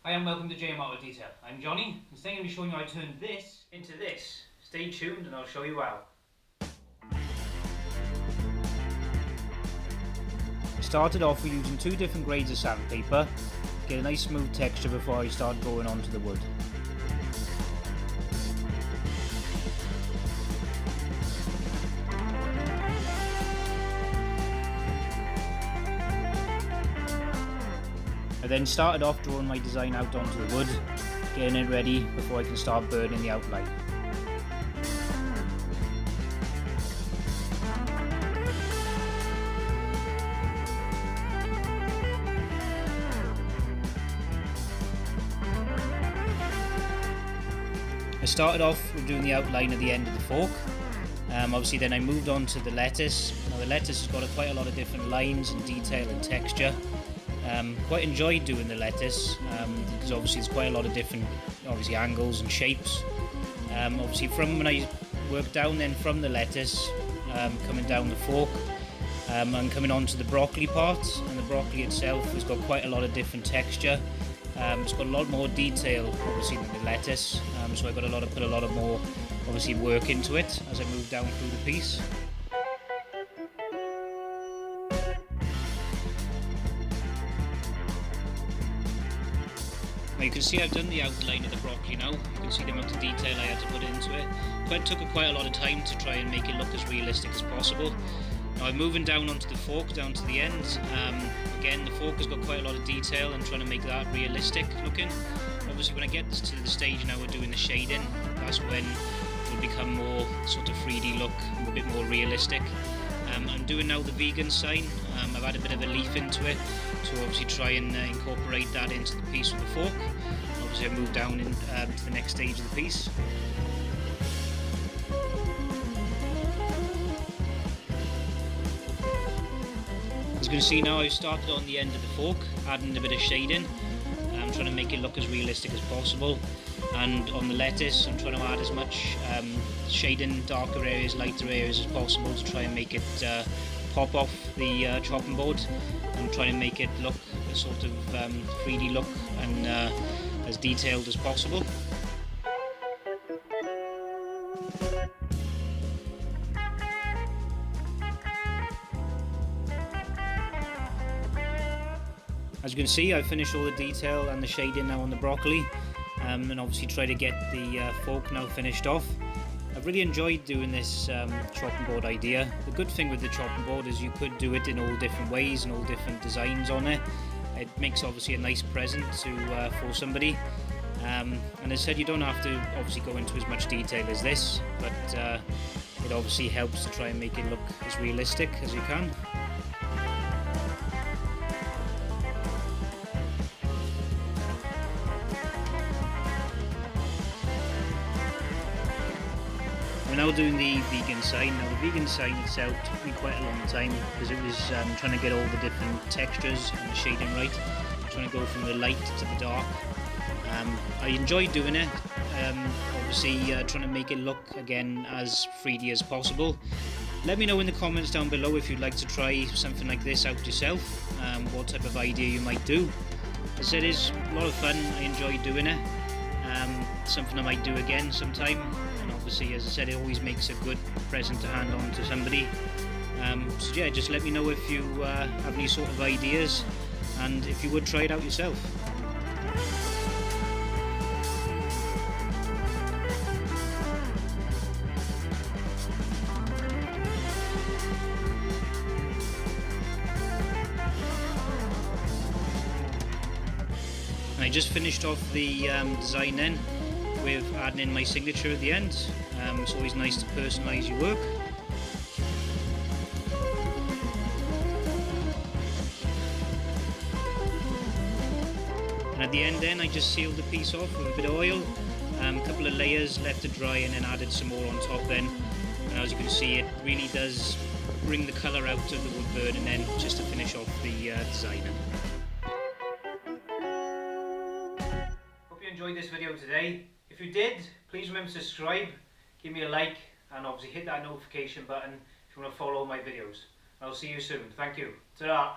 Hi and welcome to JM Auto Detail. I'm Johnny, and today I'm going to be showing you how to turn this into this. Stay tuned and I'll show you how. I started off with using two different grades of sandpaper to get a nice smooth texture before I start going onto the wood. I then started off drawing my design out onto the wood, getting it ready before I can start burning the outline. I started off with doing the outline at the end of the fork. Obviously then I moved on to the lettuce. Now the lettuce has got quite a lot of different lines and detail and texture. Quite enjoyed doing the lettuce because obviously there's quite a lot of different angles and shapes. Obviously from when I worked down then from the lettuce, coming down the fork and coming on to the broccoli part, and the broccoli itself has got quite a lot of different texture. It's got a lot more detail obviously than the lettuce, so I got put a lot of more obviously work into it as I moved down through the piece. Now you can see I've done the outline of the broccoli now. You can see the amount of detail I had to put into it. But it took quite a lot of time to try and make it look as realistic as possible. Now I'm moving down onto the fork, down to the end. Again, the fork has got quite a lot of detail and trying to make that realistic looking. Obviously when I get to the stage now we're doing the shading, that's when it will become more sort of 3D look, a bit more realistic. I'm doing now the vegan sign. I've had a bit of a leaf into it to obviously try and incorporate that into the piece with the fork. Obviously I moved down to the next stage of the piece. As you can see now I've started on the end of the fork, adding a bit of shading. I'm trying to make it look as realistic as possible. And on the lettuce I'm trying to add as much shading, darker areas, lighter areas as possible to try and make it pop off the chopping board and try and make it look a sort of 3D look and as detailed as possible. As you can see, I've finished all the detail and the shading now on the broccoli, and obviously try to get the fork now finished off. I've really enjoyed doing this chopping board idea. The good thing with the chopping board is you could do it in all different ways and all different designs on it. It makes obviously a nice present for somebody. And as I said, you don't have to obviously go into as much detail as this, but it obviously helps to try and make it look as realistic as you can. I'm now doing the vegan sign. Now the vegan sign itself took me quite a long time because it was trying to get all the different textures and the shading right, trying to go from the light to the dark. I enjoyed doing it, obviously trying to make it look again as 3D as possible. Let me know in the comments down below if you'd like to try something like this out yourself, what type of idea you might do. As I said, it's a lot of fun, I enjoyed doing it, something I might do again sometime. Obviously, as I said, it always makes a good present to hand on to somebody. So yeah, just let me know if you have any sort of ideas and if you would try it out yourself. And I just finished off the design then with adding in my signature at the end. It's always nice to personalise your work. And at the end then I just sealed the piece off with a bit of oil, a couple of layers left to dry, and then added some more on top then. And as you can see, it really does bring the colour out of the wood burning then, just to finish off the design. Hope you enjoyed this video today. If you did, please remember to subscribe, give me a like, and obviously hit that notification button if you want to follow my videos. I'll see you soon. Thank you. Ta-da!